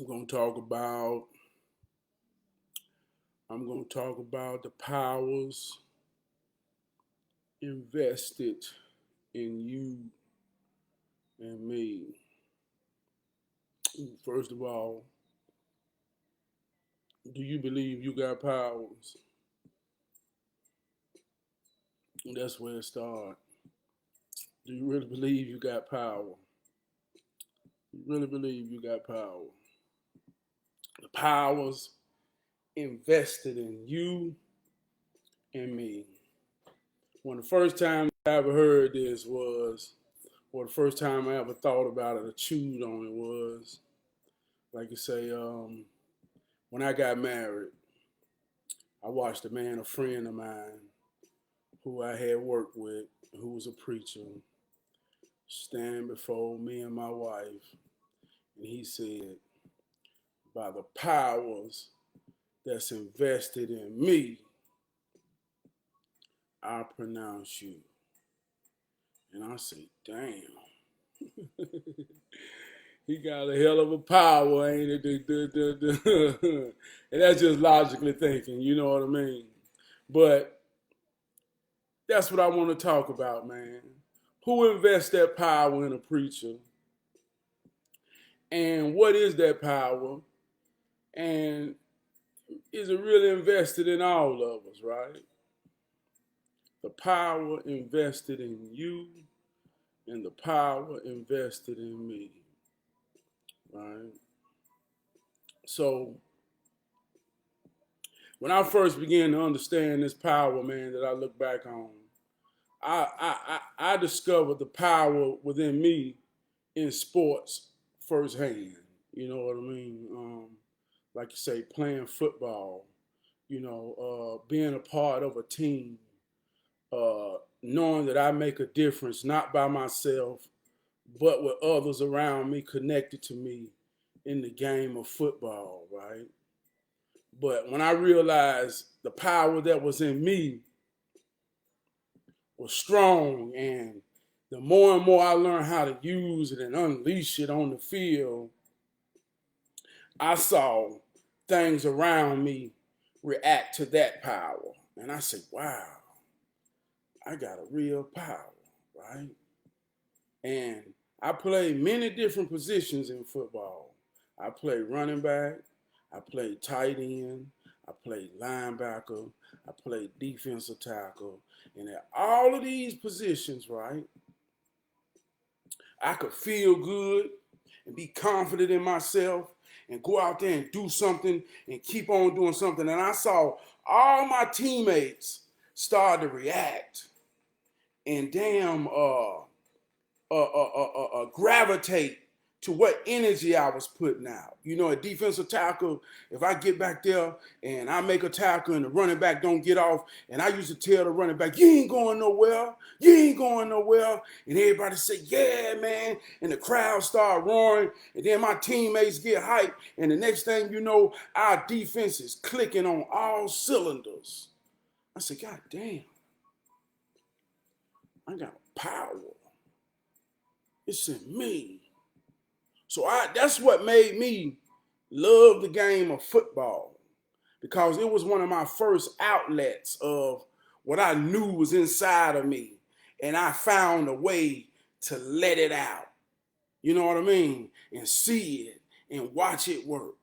I'm going to talk about I'm going to talk about the powers invested in you and me. First of all, do you believe you got powers? That's where it starts. Do you really believe you got power? You really believe you got power? The powers invested in you and me. When the first time I ever heard this was, or the first time I ever thought about it or chewed on it was, like you say, when I got married, I watched a man, a friend of mine, who I had worked with, who was a preacher, stand before me and my wife, and he said, by the powers that's invested in me, I pronounce you. And I say, damn. He got a hell of a power, ain't it? And that's just logically thinking, you know what I mean? But that's what I want to talk about, man. Who invests that power in a preacher? And what is that power? And is it really invested in all of us, right? The power invested in you and the power invested in me, right? So when I first began to understand this power, man, that I look back on, I discovered the power within me in sports firsthand. You know what I mean? Like you say, playing football. Being a part of a team, knowing that I make a difference not by myself, but with others around me connected to me in the game of football, right? But when I realized the power that was in me was strong, and the more and more I learned how to use it and unleash it on the field, I saw things around me react to that power. And I said, wow, I got a real power, right? And I played many different positions in football. I played running back, I played tight end, I played linebacker, I played defensive tackle. And at all of these positions, right, I could feel good and be confident in myself and go out there and do something and keep on doing something. And I saw all my teammates start to react and gravitate to what energy I was putting out. You know, a defensive tackle, if I get back there and I make a tackle and the running back don't get off, and I used to tell the running back, you ain't going nowhere, you ain't going nowhere. And everybody say, yeah, man. And the crowd start roaring, and then my teammates get hyped, and the next thing you know, our defense is clicking on all cylinders. I said, God damn, I got power. It's in me. So that's what made me love the game of football, because it was one of my first outlets of what I knew was inside of me. And I found a way to let it out. You know what I mean? And see it and watch it work.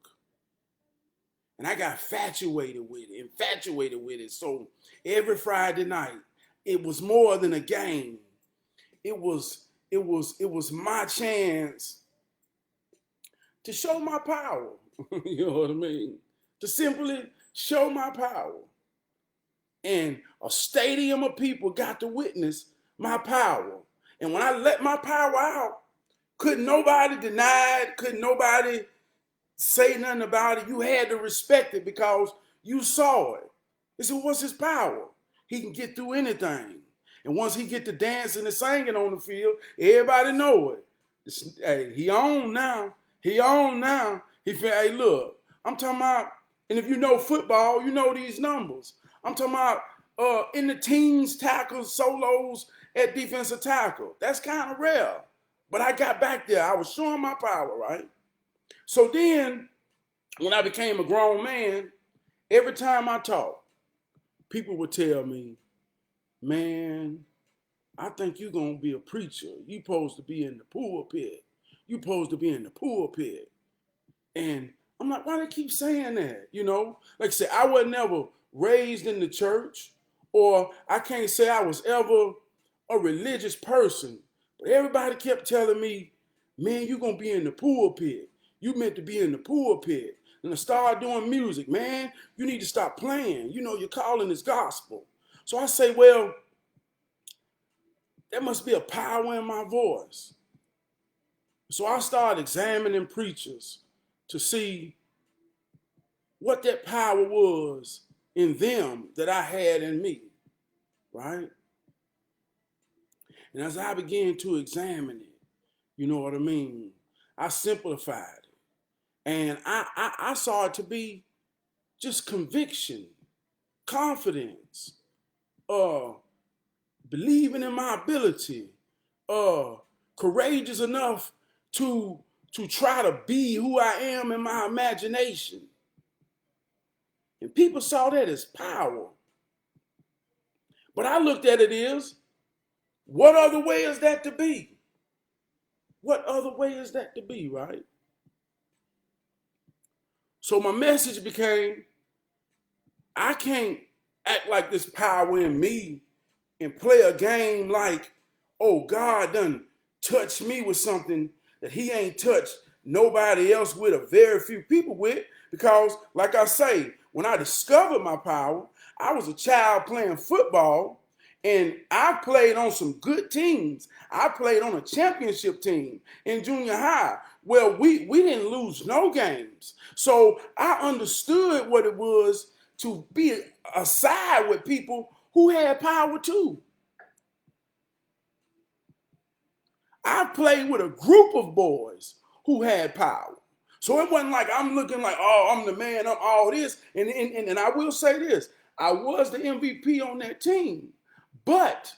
And I got infatuated with it. So every Friday night, it was more than a game. It was my chance to show my power. You know what I mean? To simply show my power. And a stadium of people got to witness my power. And when I let my power out, couldn't nobody deny it, couldn't nobody say nothing about it. You had to respect it because you saw it. They said, what's his power? He can get through anything. And once he get to dancing and singing on the field, everybody know it. Hey, he on now. He on now. He said, hey, look, I'm talking about, and if you know football, you know these numbers. I'm talking about in the teams, tackles, solos at defensive tackle. That's kind of rare. But I got back there. I was showing my power, right? So then, when I became a grown man, every time I talk, people would tell me, man, I think you're going to be a preacher. You supposed to be in the pulpit. You supposed to be in the pulpit. And I'm like, why do they keep saying that? You know, like I said, I was never raised in the church, or I can't say I was ever a religious person. But everybody kept telling me, man, you're going to be in the pulpit. You meant to be in the pulpit. And I started doing music, man, you need to stop playing. You know, your calling is gospel. So I say, well, there must be a power in my voice. So I started examining preachers to see what that power was in them that I had in me, right? And as I began to examine it, you know what I mean, I simplified it. And I saw it to be just conviction, confidence, believing in my ability, courageous enough to try to be who I am in my imagination. And people saw that as power. But I looked at it as, what other way is that to be? What other way is that to be, right? So my message became, I can't act like this power in me and play a game like, oh, God done touched me with something that he ain't touched nobody else with, or very few people with. Because, like I say, when I discovered my power, I was a child playing football, and I played on some good teams. I played on a championship team in junior high. Well, we didn't lose no games. So I understood what it was to be aside with people who had power too. I played with a group of boys who had power. So it wasn't like I'm looking like, oh, I'm the man, I'm all this. And I will say this, I was the MVP on that team, but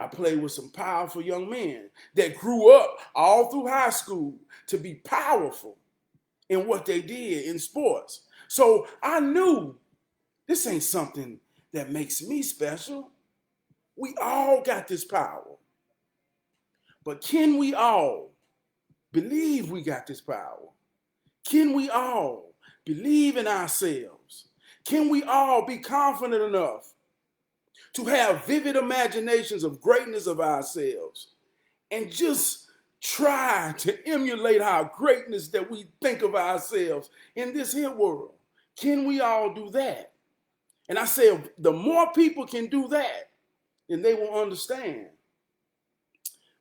I played with some powerful young men that grew up all through high school to be powerful in what they did in sports. So I knew this ain't something that makes me special. We all got this power. But can we all believe we got this power? Can we all believe in ourselves? Can we all be confident enough to have vivid imaginations of greatness of ourselves and just try to emulate our greatness that we think of ourselves in this here world? Can we all do that? And I say, the more people can do that, then they will understand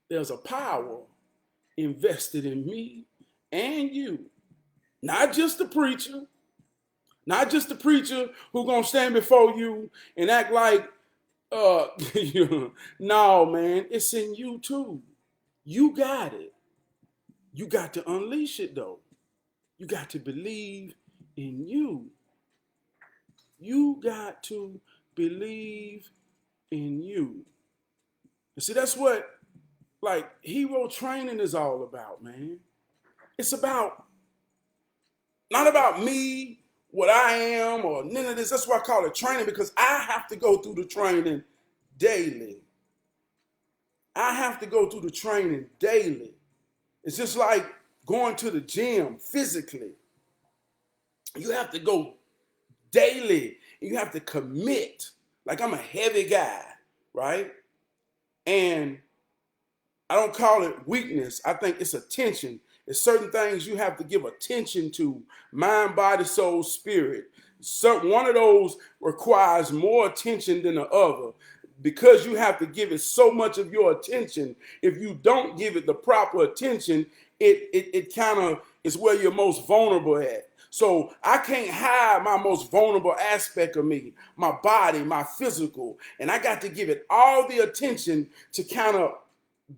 there's a power invested in me and you. Not just the preacher, not just the preacher who's going to stand before you and act like, no, man, it's in you too. You got it. You got to unleash it though. You got to believe in you. You got to believe in you. And see, that's what like hero training is all about, man. It's about, not about me, what I am, or none of this. That's why I call it training, because I have to go through the training daily. I have to go through the training daily. It's just like going to the gym physically. You have to go daily. You have to commit. Like, I'm a heavy guy, right? And I don't call it weakness. I think it's attention. It's certain things you have to give attention to: mind, body, soul, spirit. So one of those requires more attention than the other, because you have to give it so much of your attention. If you don't give it the proper attention, it kind of is where you're most vulnerable at. So I can't hide my most vulnerable aspect of me, my body, my physical, and I got to give it all the attention to kind of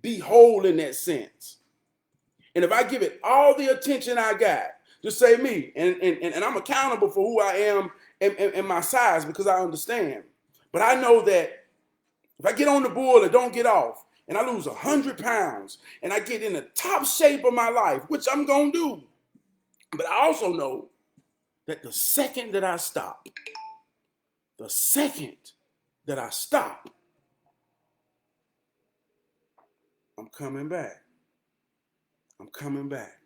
be whole in that sense. And if I give it all the attention I got, just say me, and I'm accountable for who I am and my size, because I understand. But I know that if I get on the bull and don't get off, and I lose 100 pounds and I get in the top shape of my life, which I'm going to do. But I also know that the second that I stop, I'm coming back. I'm coming back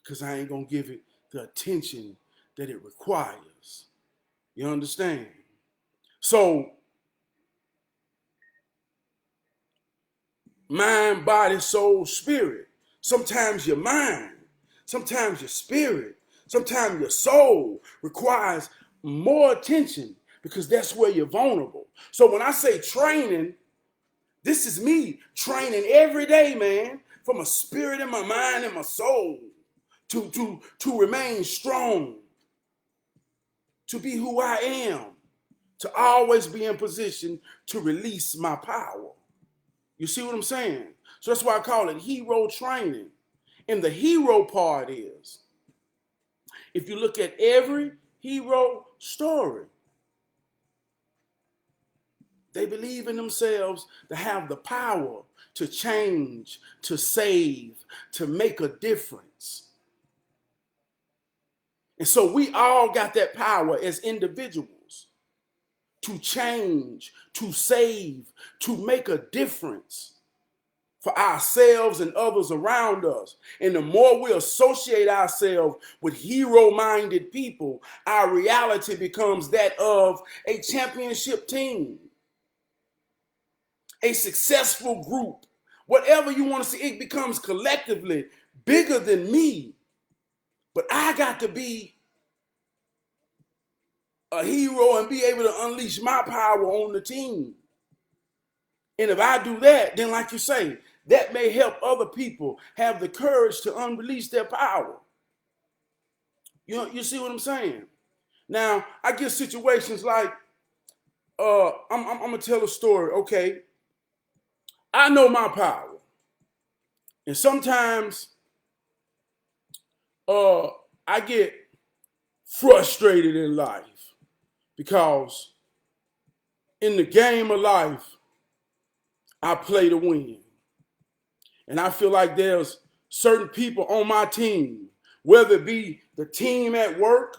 because I ain't going to give it the attention that it requires. You understand? So, mind, body, soul, spirit. Sometimes your mind, sometimes your spirit, sometimes your soul requires more attention because that's where you're vulnerable. So when I say training, this is me training every day, man, for my spirit and my mind and my soul to remain strong, to be who I am, to always be in position to release my power. You see what I'm saying? So that's why I call it hero training. And the hero part is, if you look at every hero story, they believe in themselves to have the power to change, to save, to make a difference. And so we all got that power as individuals to change, to save, to make a difference for ourselves and others around us. And the more we associate ourselves with hero-minded people, our reality becomes that of a championship team, a successful group. Whatever you want to see, it becomes collectively bigger than me. But I got to be a hero and be able to unleash my power on the team. And if I do that, then like you say, that may help other people have the courage to unrelease their power. You see what I'm saying? Now, I get situations like, I'm gonna tell a story, okay? I know my power. And sometimes I get frustrated in life because in the game of life, I play to win. And I feel like there's certain people on my team, whether it be the team at work,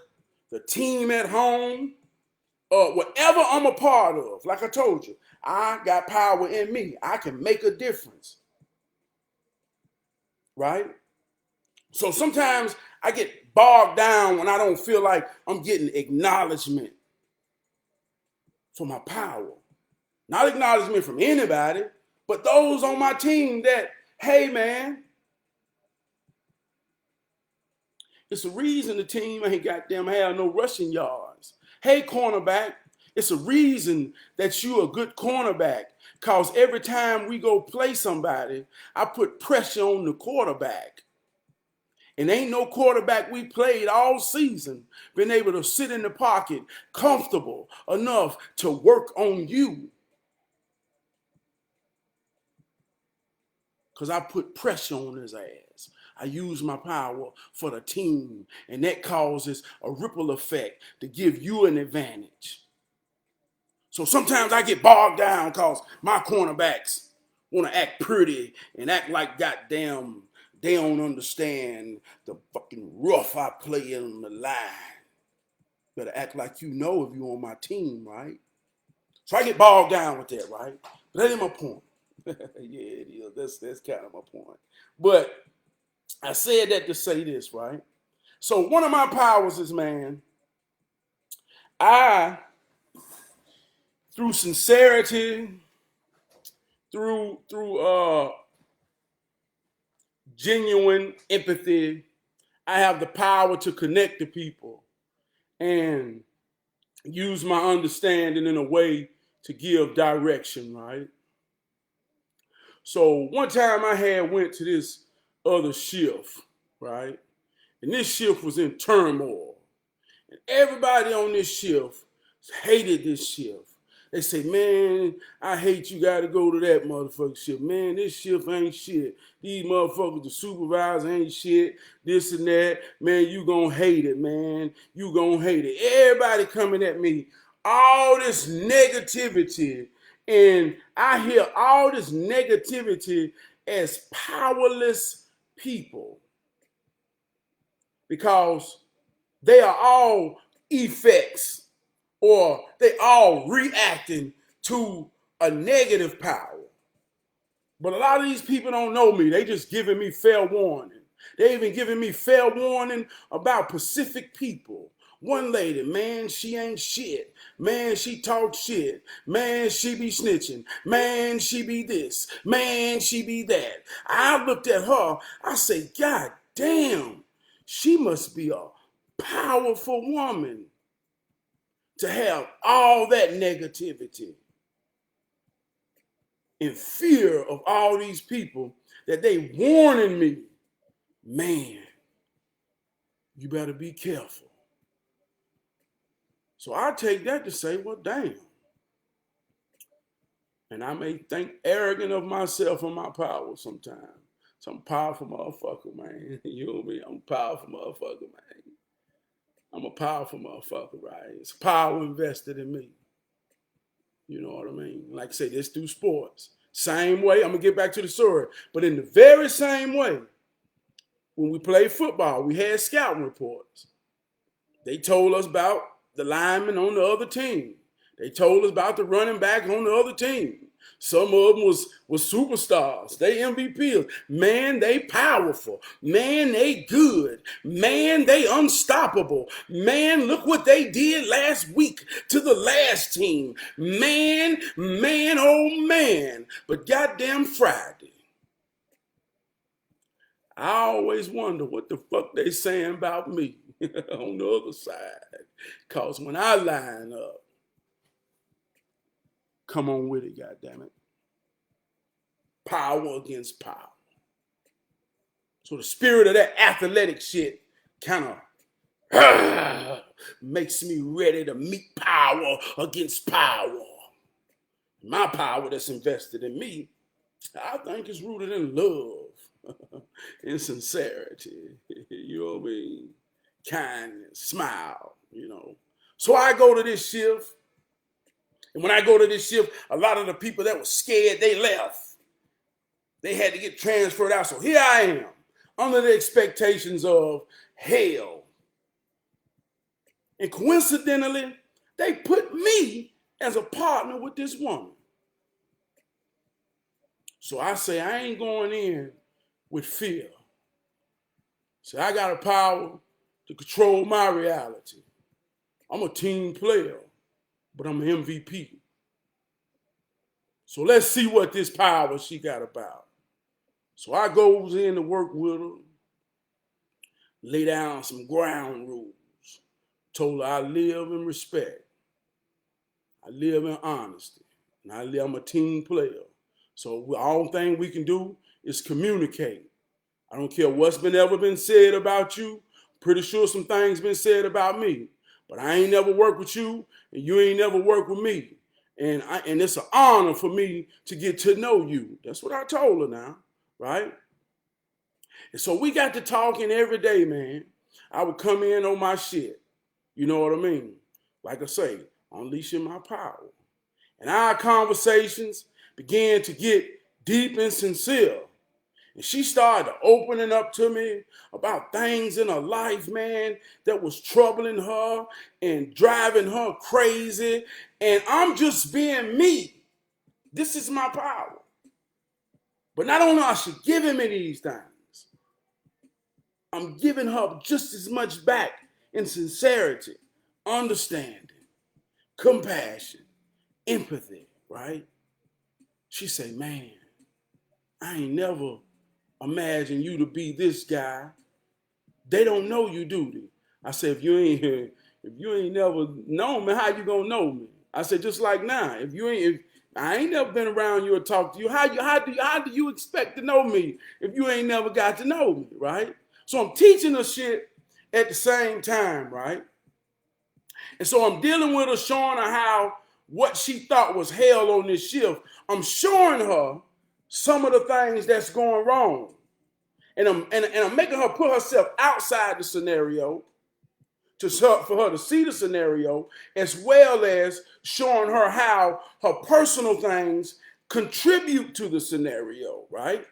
the team at home, whatever I'm a part of. Like I told you, I got power in me. I can make a difference. Right? So sometimes I get bogged down when I don't feel like I'm getting acknowledgement for my power. Not acknowledgement from anybody, but those on my team that, hey man, it's a reason the team ain't goddamn have no rushing yards. Hey, cornerback, it's a reason that you a good cornerback. Because every time we go play somebody, I put pressure on the quarterback. And ain't no quarterback we played all season been able to sit in the pocket comfortable enough to work on you. Because I put pressure on his ass. I use my power for the team, and that causes a ripple effect to give you an advantage. So sometimes I get bogged down because my cornerbacks want to act pretty and act like goddamn they don't understand the fucking rough I play in the line. Better act like you know if you're on my team, right? So I get bogged down with that, right? But that ain't my point. Yeah, it is. That's kind of my point. But I said that to say this, right? So one of my powers is, man, I, through sincerity, through genuine empathy, I have the power to connect to people and use my understanding in a way to give direction, right? So one time I had went to this other shift, right? And this shift was in turmoil. And everybody on this shift hated this shift. They say, man, I hate you got to go to that motherfucking shift. Man, this shift ain't shit. These motherfuckers, the supervisor ain't shit. This and that. Man, you gonna hate it, man. You gonna hate it. Everybody coming at me. All this negativity And I hear all this negativity as powerless people because they are all effects or they all reacting to a negative power. But a lot of these people don't know me. They just giving me fair warning. They even giving me fair warning about Pacific people. One lady, man, she ain't shit. Man, she talk shit. Man, she be snitching. Man, she be this. Man, she be that. I looked at her. I say, God damn, she must be a powerful woman to have all that negativity in fear of all these people that they warning me, man, you better be careful. So I take that to say, well, damn. And I may think arrogant of myself and my power sometimes. So I'm a powerful motherfucker, man. You know me? I'm a powerful motherfucker, man. I'm a powerful motherfucker, right? It's power invested in me. You know what I mean? Like I say, this through sports. Same way, I'm going to get back to the story. But in the very same way, when we played football, we had scouting reports. They told us about the linemen on the other team. They told us about the running back on the other team. Some of them was superstars. They MVPs. Man, they powerful. Man, they good. Man, they unstoppable. Man, look what they did last week to the last team. Man, oh man. But goddamn Friday, I always wonder what the fuck they saying about me on the other side. Because when I line up, come on with it, goddammit. Power against power. So the spirit of that athletic shit kind of makes me ready to meet power against power. My power that's invested in me, I think is rooted in love, in sincerity, you know what I mean? Kindness, smile, you know. So I go to this shift, and when I go to this shift, a lot of the people that were scared, they left. They had to get transferred out. So here I am, under the expectations of hell. And coincidentally, they put me as a partner with this woman. So I say, I ain't going in with fear. So I got a power to control my reality. I'm a team player, but I'm an MVP. So let's see what this power she got about. So I goes in to work with her, lay down some ground rules. Told her I live in respect. I live in honesty. And I'm a team player. So the only thing we can do is communicate. I don't care what's ever been said about you. Pretty sure some things been said about me. But I ain't never worked with you, and you ain't never worked with me. And it's an honor for me to get to know you. That's what I told her now, right? And so we got to talking every day, man. I would come in on my shit. You know what I mean? Like I say, unleashing my power. And our conversations began to get deep and sincere. And she started opening up to me about things in her life, man, that was troubling her and driving her crazy. And I'm just being me. This is my power. But I don't know, I should give him any of these things. I'm giving her just as much back in sincerity, understanding, compassion, empathy, right? She say, man, I ain't never imagined you to be this guy. They don't know you, do they? I said, if you ain't never known me, how you gonna know me? I said, just like now, if I ain't never been around you or talked to you, how do you expect to know me if you ain't never got to know me, right? So I'm teaching her shit at the same time, right? And so I'm dealing with her, showing her how what she thought was hell on this shift. I'm showing her some of the things that's going wrong. And I'm making her put herself outside the scenario for her to see the scenario, as well as showing her how her personal things contribute to the scenario, right?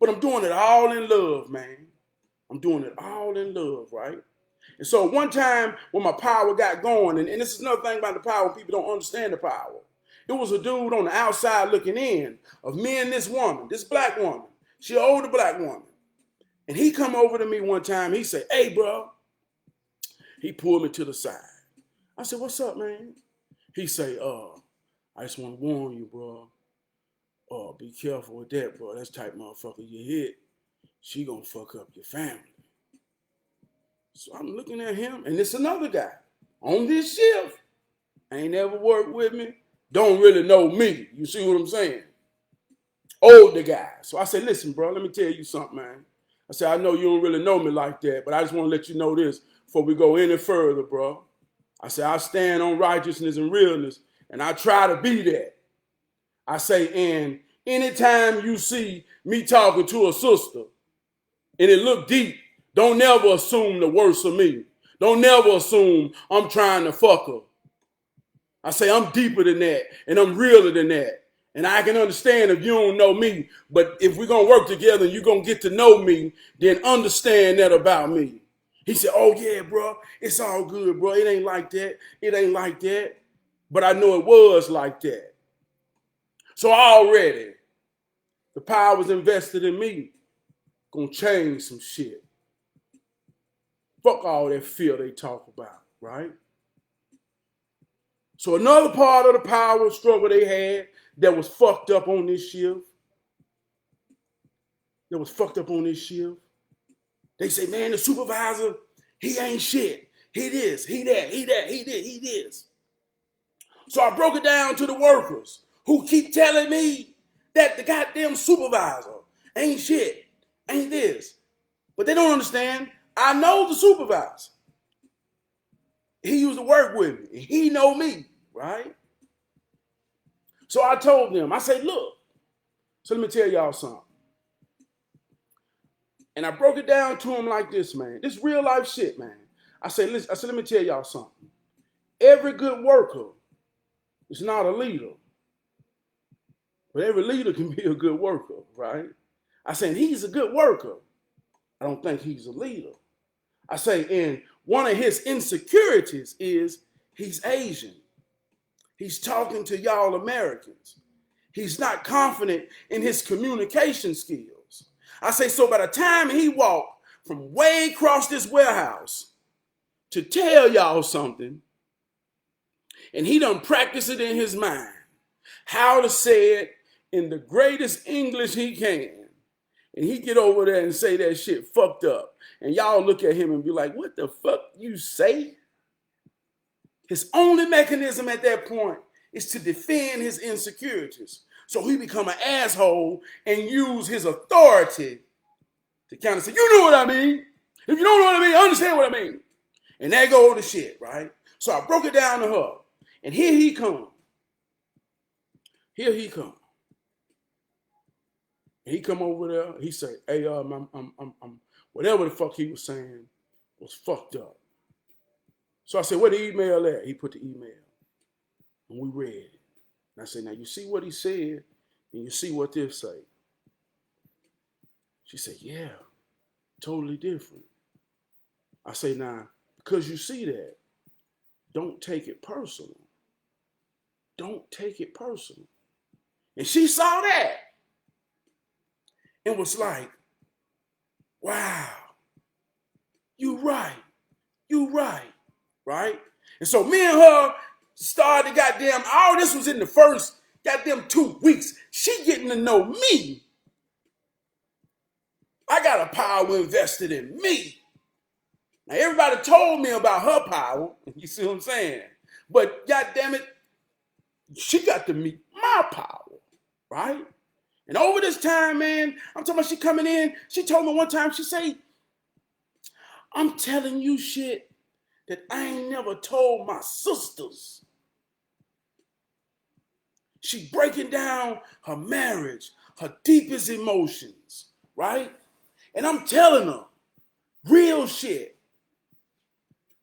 But I'm doing it all in love, man. I'm doing it all in love, right? And so one time when my power got going, and this is another thing about the power, people don't understand the power. It was a dude on the outside looking in of me and this woman, this black woman. She an older black woman. And he come over to me one time. He said, hey, bro. He pulled me to the side. I said, what's up, man? He say, I just want to warn you, bro. Be careful with that, bro. That's the type of motherfucker you hit. She gonna fuck up your family. So I'm looking at him, and it's another guy on this shift. Ain't never worked with me. Don't really know me. You see what I'm saying? Older guy. So I said, listen, bro, let me tell you something, man. I said, I know you don't really know me like that, but I just want to let you know this before we go any further, bro. I said, I stand on righteousness and realness, and I try to be that. I say, and anytime you see me talking to a sister and it look deep, don't never assume the worst of me. Don't never assume I'm trying to fuck her. I say, I'm deeper than that, and I'm realer than that. And I can understand if you don't know me, but if we're going to work together and you're going to get to know me, then understand that about me. He said, oh, yeah, bro, it's all good, bro. It ain't like that. It ain't like that. But I know it was like that. So already, the power was invested in me. Gonna change some shit. Fuck all that fear they talk about, right? So another part of the power struggle they had that was fucked up on this shift. They say, man, the supervisor, he ain't shit. He this, he that, he that, he this, he this. So I broke it down to the workers who keep telling me that the goddamn supervisor ain't shit, ain't this. But they don't understand. I know the supervisor. He used to work with me. He know me, right? So I told them, I said, look, so let me tell y'all something. And I broke it down to him like this, man. This real life shit, man. I said, listen, let me tell y'all something. Every good worker is not a leader. But every leader can be a good worker, right? I said, he's a good worker. I don't think he's a leader. I say, and one of his insecurities is he's Asian. He's talking to y'all Americans. He's not confident in his communication skills. I say, so by the time he walked from way across this warehouse to tell y'all something, and he done practice it in his mind, how to say it in the greatest English he can, and he get over there and say that shit fucked up, and y'all look at him and be like, what the fuck you say? His only mechanism at that point is to defend his insecurities. So he become an asshole and use his authority to kind of say, you know what I mean? If you don't know what I mean, understand what I mean. And there go the shit, right? So I broke it down to her. And here he come. Here he come. And he come over there. He say, hey, whatever the fuck he was saying was fucked up. So I said, where the email at? He put the email. And we read it. And I said, now you see what he said, and you see what this say. She said, yeah, totally different. I say, now, because you see that, don't take it personal. Don't take it personal. And she saw that and was like, wow, you right, right? And so me and her started goddamn, all this was in the first goddamn 2 weeks. She getting to know me. I got a power invested in me. Now everybody told me about her power, you see what I'm saying? But goddamn it, she got to meet my power, right? And over this time, man, I'm talking about she coming in, she told me one time, she say, I'm telling you shit that I ain't never told my sisters. She breaking down her marriage, her deepest emotions, right? And I'm telling her real shit.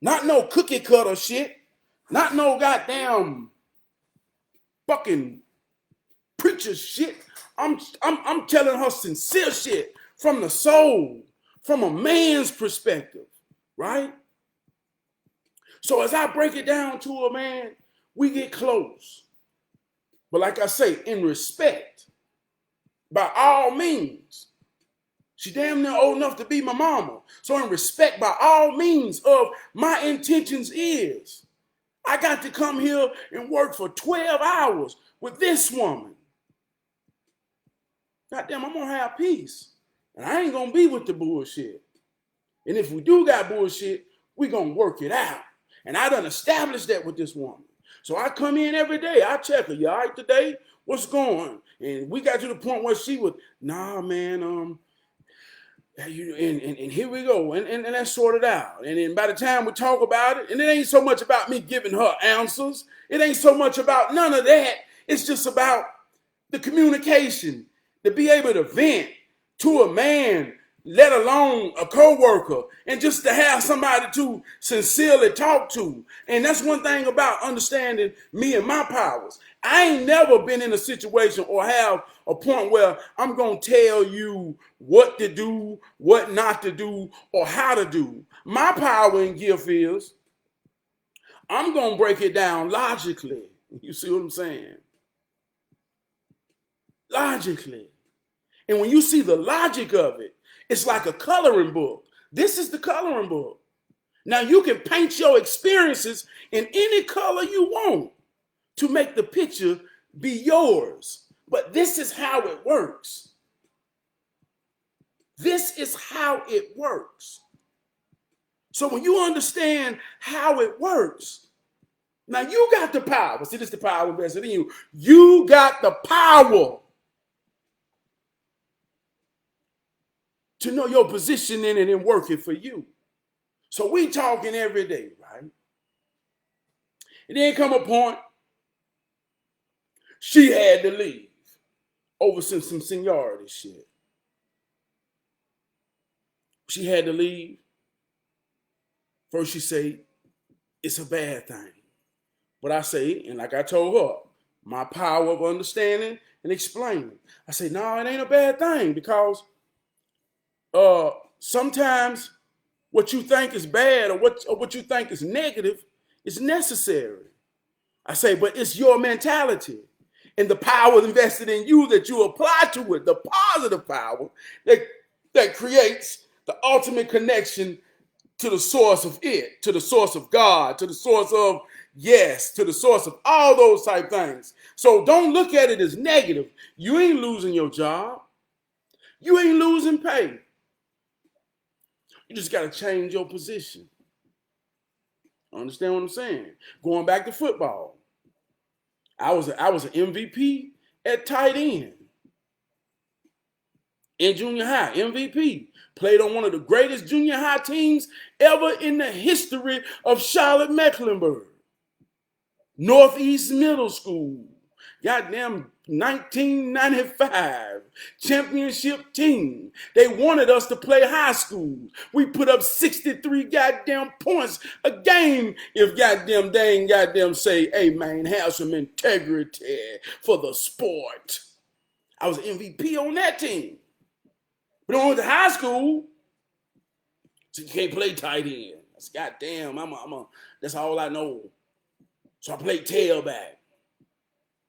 Not no cookie cutter shit. Not no goddamn fucking preacher shit. I'm telling her sincere shit from the soul, from a man's perspective, right? So as I break it down to her, man, we get close. But like I say, in respect, by all means. She damn near old enough to be my mama. So in respect, by all means of my intentions is, I got to come here and work for 12 hours with this woman. Goddamn, I'm gonna have peace. And I ain't gonna be with the bullshit. And if we do got bullshit, we gonna work it out. And I done established that with this woman. So I come in every day. I check her. You all right today? What's going? And we got to the point where she was, nah, man, and here we go. And that's sorted out. And then by the time we talk about it, and it ain't so much about me giving her answers. It ain't so much about none of that. It's just about the communication, to be able to vent to a man, let alone a coworker, and just to have somebody to sincerely talk to. And that's one thing about understanding me and my powers. I ain't never been in a situation or have a point where I'm going to tell you what to do, what not to do, or how to do. My power and gift is I'm going to break it down logically. You see what I'm saying? Logically. And when you see the logic of it, it's like a coloring book. This is the coloring book. Now you can paint your experiences in any color you want to make the picture be yours. But this is how it works. This is how it works. So when you understand how it works, now you got the power. See, this is the power invested in you. You got the power to know your position in it and work it for you. So we talking every day, right? And then come a point, she had to leave over some seniority shit. She had to leave. First she said, it's a bad thing. But I say, and like I told her, my power of understanding and explaining. I say, no, it ain't a bad thing because sometimes what you think is bad or what you think is negative is necessary. I say, but it's your mentality and the power invested in you that you apply to it, the positive power that creates the ultimate connection to the source of it, to the source of God, to the source of yes, to the source of all those type things. So don't look at it as negative. You ain't losing your job. You ain't losing pay. You just got to change your position. Understand what I'm saying? Going back to football, I was an MVP at tight end in junior high. MVP. Played on one of the greatest junior high teams ever in the history of Charlotte-Mecklenburg. Northeast Middle School. Goddamn 1995 championship team. They wanted us to play high school. We put up 63 goddamn points a game if goddamn they ain't goddamn say, hey man, have some integrity for the sport. I was MVP on that team. But when I went to high school, so you can't play tight end. That's goddamn, that's all I know. So I played tailback.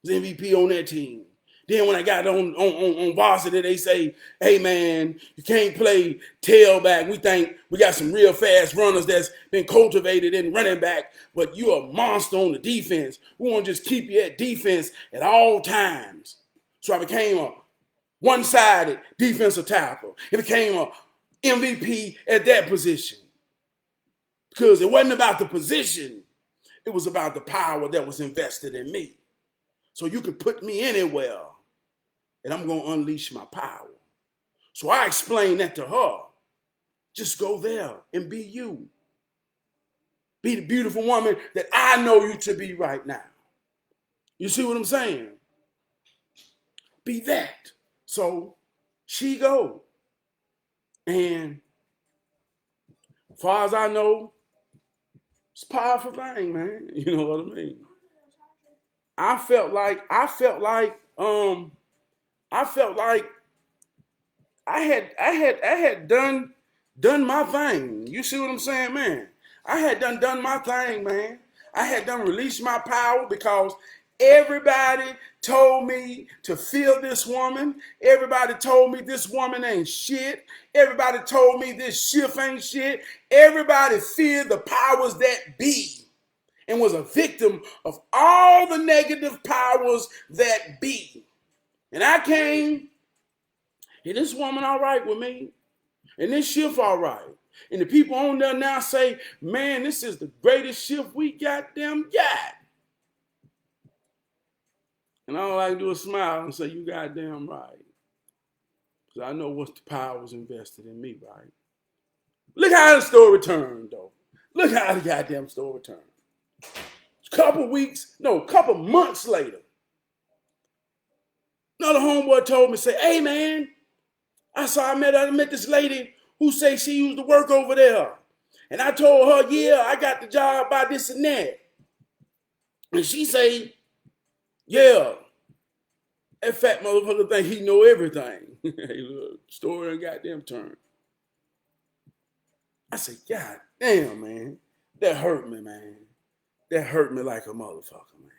Was MVP on that team. Then when I got on varsity, they say, hey man, you can't play tailback. We think we got some real fast runners that's been cultivated in running back, but you're a monster on the defense. We want to just keep you at defense at all times. So I became a one-sided defensive tackle. It became a MVP at that position. Because it wasn't about the position. It was about the power that was invested in me. So you can put me anywhere and I'm going to unleash my power. So I explained that to her. Just go there and be you. Be the beautiful woman that I know you to be right now. You see what I'm saying? Be that. So she go. And as far as I know, It's a powerful thing, man. You know what I mean? I felt like I had done my thing. You see what I'm saying, man? I had done my thing, man. I had done released my power because everybody told me to feel this woman. Everybody told me this woman ain't shit. Everybody told me this shift ain't shit. Everybody feared the powers that be and was a victim of all the negative powers that be. And I came, and this woman all right with me, and this shift all right. And the people on there now say, man, this is the greatest shift we goddamn got. And all I can do is smile and say, you goddamn right. Because I know what the power was invested in me, right? Look how the story turned, though. Look how the goddamn story turned. Couple months later, another homeboy told me, say, hey, man, I met this lady who say she used to work over there. And I told her, yeah, I got the job by this and that. And she say, yeah, that fat motherfucker think he know everything. Story and goddamn turn. I said, God damn, man. That hurt me, man. That hurt me like a motherfucker, man.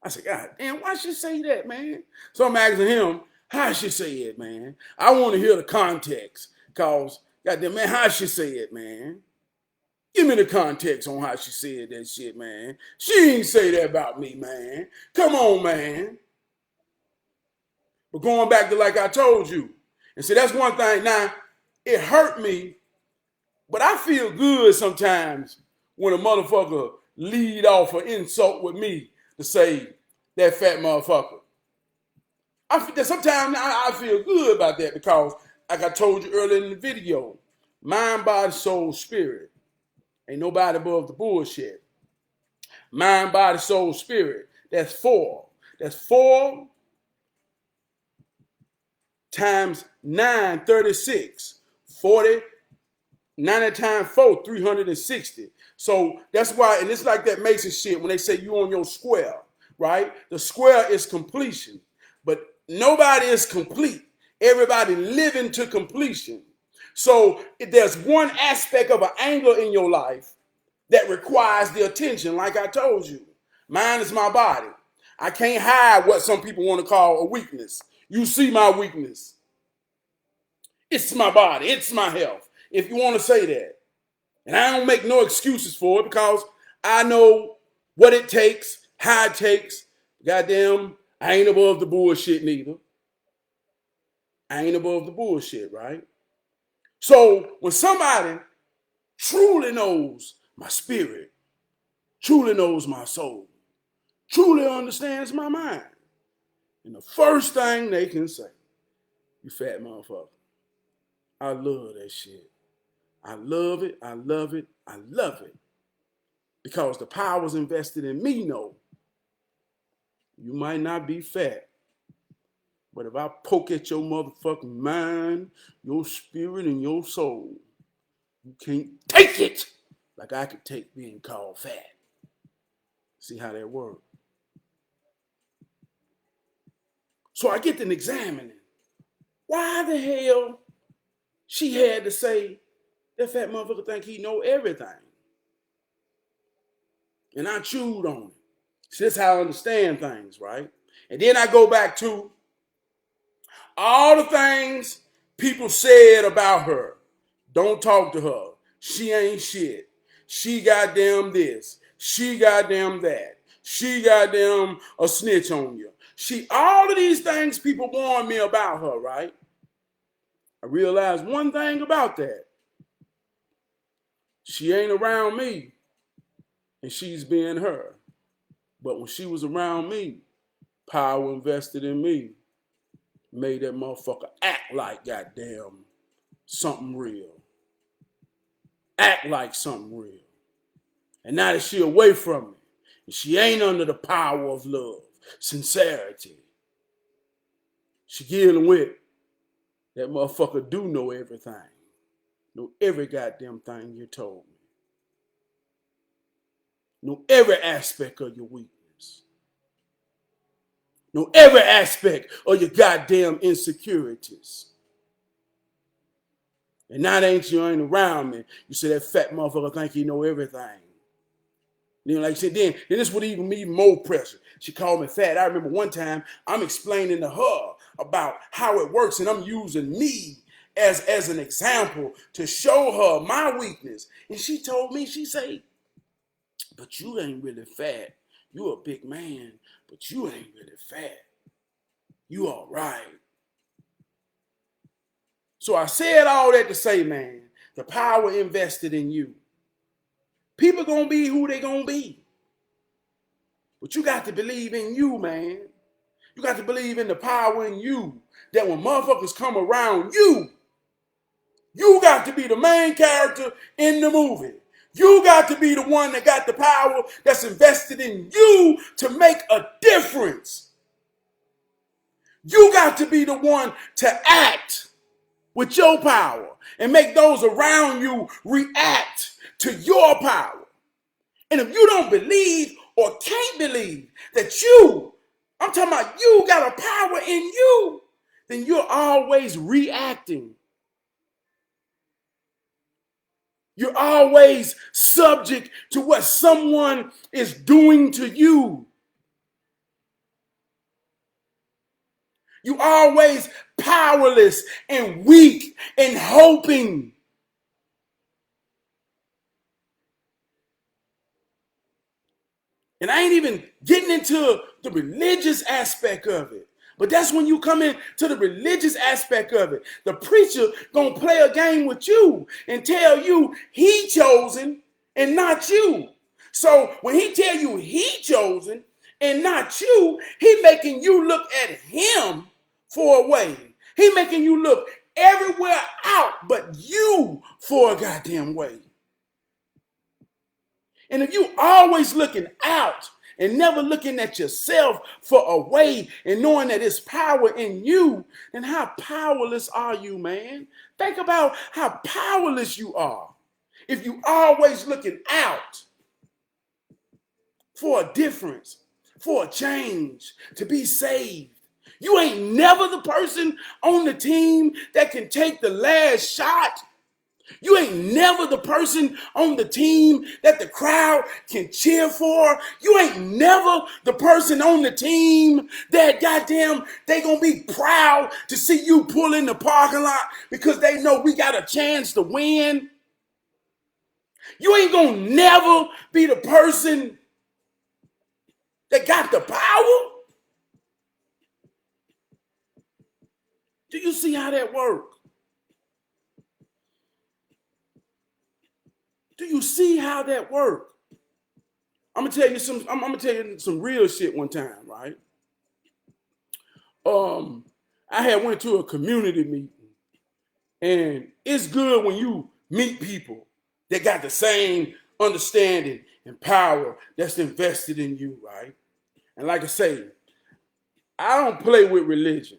I said, God damn, why she say that, man? So I'm asking him, how she say it, man? I want to hear the context. Cause, goddamn, man, how she say it, man? Give me the context on how she said that shit, man. She ain't say that about me, man. Come on, man. But going back to like I told you, and see, that's one thing. Now, it hurt me, but I feel good sometimes when a motherfucker lead off an insult with me to say that fat motherfucker. Sometimes I feel good about that because, like I told you earlier in the video, mind, body, soul, spirit. Ain't nobody above the bullshit. Mind, body, soul, spirit. That's 4. That's 4 times 9, 36. 40, 90 times 4, 360. So that's why, and it's like that Mason shit when they say you on your square, right? The square is completion. But nobody is complete. Everybody living to completion. So if there's one aspect of an anger in your life that requires the attention, like I told you. Mine is my body. I can't hide what some people want to call a weakness. You see my weakness. It's my body. It's my health, if you want to say that. And I don't make no excuses for it because I know what it takes, how it takes. Goddamn, I ain't above the bullshit neither. I ain't above the bullshit, right? So when somebody truly knows my spirit, truly knows my soul, truly understands my mind, and the first thing they can say, you fat motherfucker. I love that shit. I love it. I love it. I love it. Because the power's invested in me, no. You might not be fat, but if I poke at your motherfucking mind, your spirit, and your soul, you can't take it like I could take being called fat. See how that works? So I get to examining why the hell she had to say that fat motherfucker think he know everything. And I chewed on it. See, that's how I understand things, right? And then I go back to all the things people said about her. Don't talk to her. She ain't shit. She goddamn this. She goddamn that. She goddamn a snitch on you. All of these things people warn me about her, right? I realized one thing about that. She ain't around me, and she's being her. But when she was around me, power invested in me made that motherfucker act like goddamn something real. Act like something real. And now that she away from me, and she ain't under the power of love, sincerity, she dealing with that motherfucker do know everything. Know every goddamn thing you told me. Know every aspect of your weakness. Know every aspect of your goddamn insecurities. And now that you ain't around me, you say that fat motherfucker think he know everything. You know, like I said, then this would even be more pressure. She called me fat. I remember one time I'm explaining to her about how it works, and I'm using me as an example to show her my weakness. And she told me, she said, but you ain't really fat. You a big man, but you ain't really fat. You all right. So I said all that to say, man, the power invested in you. People gonna be who they gonna be. But you got to believe in you, man. You got to believe in the power in you. That when motherfuckers come around you, you got to be the main character in the movie. You got to be the one that got the power that's invested in you to make a difference. You got to be the one to act with your power and make those around you react to your power. And if you don't believe or can't believe that I'm talking about you got a power in you, then you're always reacting. You're always subject to what someone is doing to you. You're always powerless and weak and hoping. And I ain't even getting into the religious aspect of it. But that's when you come into the religious aspect of it. The preacher gonna play a game with you and tell you he chosen and not you. So when he tell you he chosen and not you, he making you look at him for a way. He making you look everywhere out but you for a goddamn way. And if you always looking out and never looking at yourself for a way and knowing that it's power in you, then how powerless are you, man? Think about how powerless you are. If you always looking out for a difference, for a change, to be saved. You ain't never the person on the team that can take the last shot. You ain't never the person on the team that the crowd can cheer for. You ain't never the person on the team that goddamn they gonna be proud to see you pull in the parking lot because they know we got a chance to win. You ain't gonna never be the person that got the power. Do you see how that works? Do you see how that works? I'm gonna tell you some real shit one time, right? I had went to a community meeting, and it's good when you meet people that got the same understanding and power that's invested in you, right? And like I say, I don't play with religion.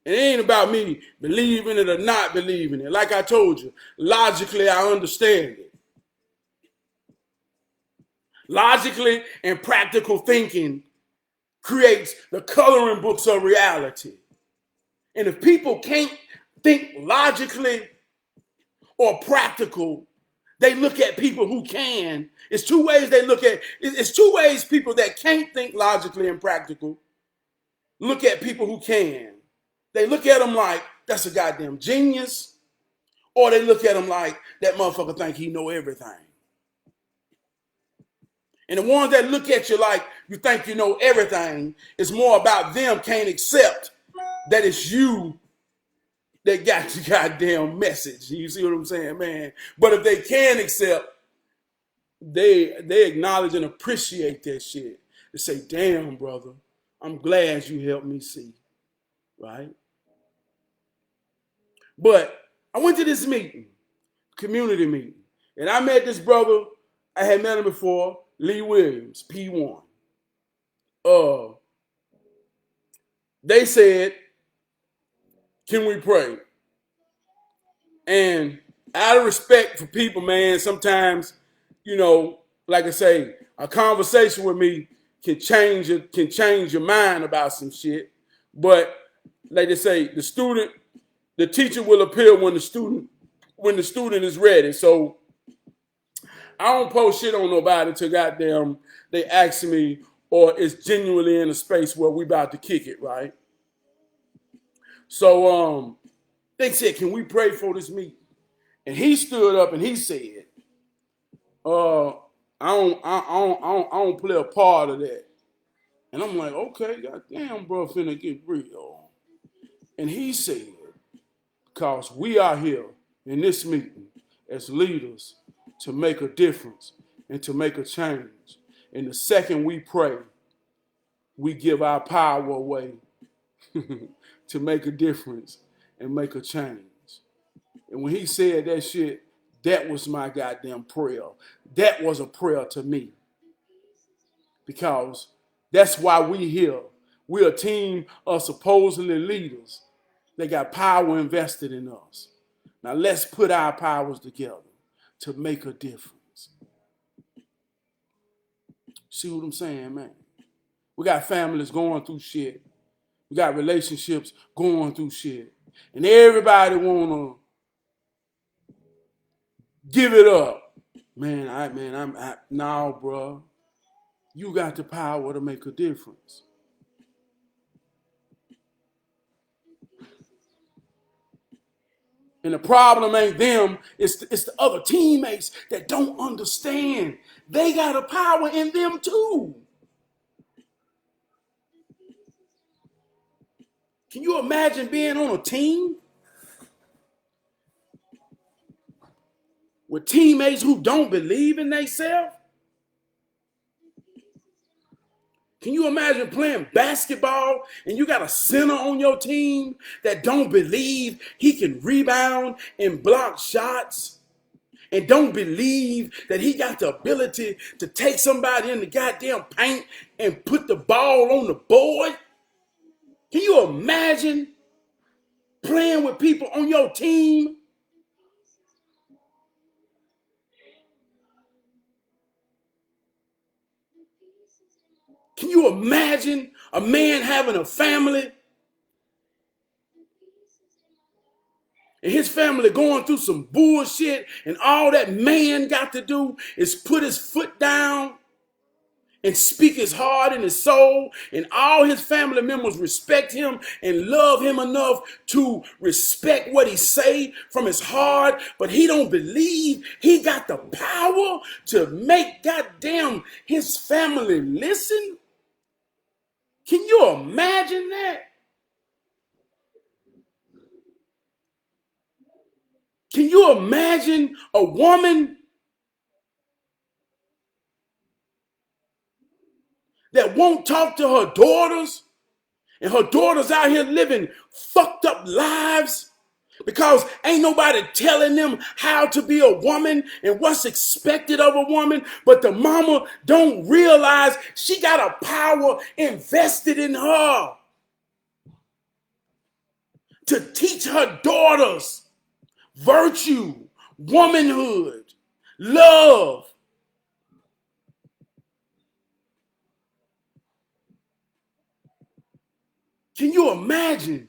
It ain't about me believing it or not believing it. Like I told you, logically I understand it. Logically and practical thinking creates the coloring books of reality. And if people can't think logically or practical, they look at people who can. It's two ways they look at it's two ways people that can't think logically and practical look at people who can. They look at them like that's a goddamn genius, or they look at them like that motherfucker think he know everything. And the ones that look at you like you think you know everything, it's more about them can't accept that it's you that got the goddamn message. You see what I'm saying, man? But if they can accept, they acknowledge and appreciate that shit. They say, damn, brother, I'm glad you helped me see, right? But I went to this meeting, community meeting, and I met this brother. I had met him before, Lee Williams, P1. They said, can we pray? And out of respect for people, man, sometimes, you know, like I say, a conversation with me can change your mind about some shit. But like they say, the teacher will appear when the student is ready. So I don't post shit on nobody till goddamn they ask me or it's genuinely in a space where we about to kick it, right? So they said, can we pray for this meeting? And he stood up and he said, I don't play a part of that. And I'm like, okay, goddamn, bro, finna get real. And he said, because we are here in this meeting as leaders to make a difference and to make a change. And the second we pray, we give our power away to make a difference and make a change. And when he said that shit, that was my goddamn prayer. That was a prayer to me. Because that's why we here. We're a team of supposedly leaders. They got power invested in us. Now let's put our powers together to make a difference. See what I'm saying, man? We got families going through shit. We got relationships going through shit. And everybody wanna give it up. No, bro. You got the power to make a difference. And the problem ain't them, it's the other teammates that don't understand. They got a power in them too. Can you imagine being on a team with teammates who don't believe in themselves? Can you imagine playing basketball and you got a center on your team that don't believe he can rebound and block shots and don't believe that he got the ability to take somebody in the goddamn paint and put the ball on the board? Can you imagine playing with people on your team? Can you imagine a man having a family and his family going through some bullshit and all that man got to do is put his foot down and speak his heart and his soul, and all his family members respect him and love him enough to respect what he say from his heart, but he don't believe he got the power to make goddamn his family listen? Can you imagine that? Can you imagine a woman that won't talk to her daughters and her daughters out here living fucked up lives because ain't nobody telling them how to be a woman and what's expected of a woman, but the mama don't realize she got a power invested in her to teach her daughters virtue, womanhood, love. Can you imagine?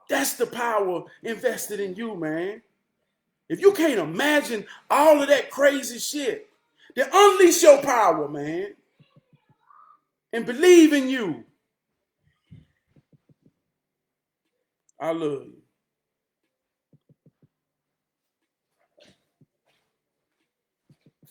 That's the power invested in you, man. If you can't imagine all of that crazy shit, then unleash your power, man. And believe in you. I love you.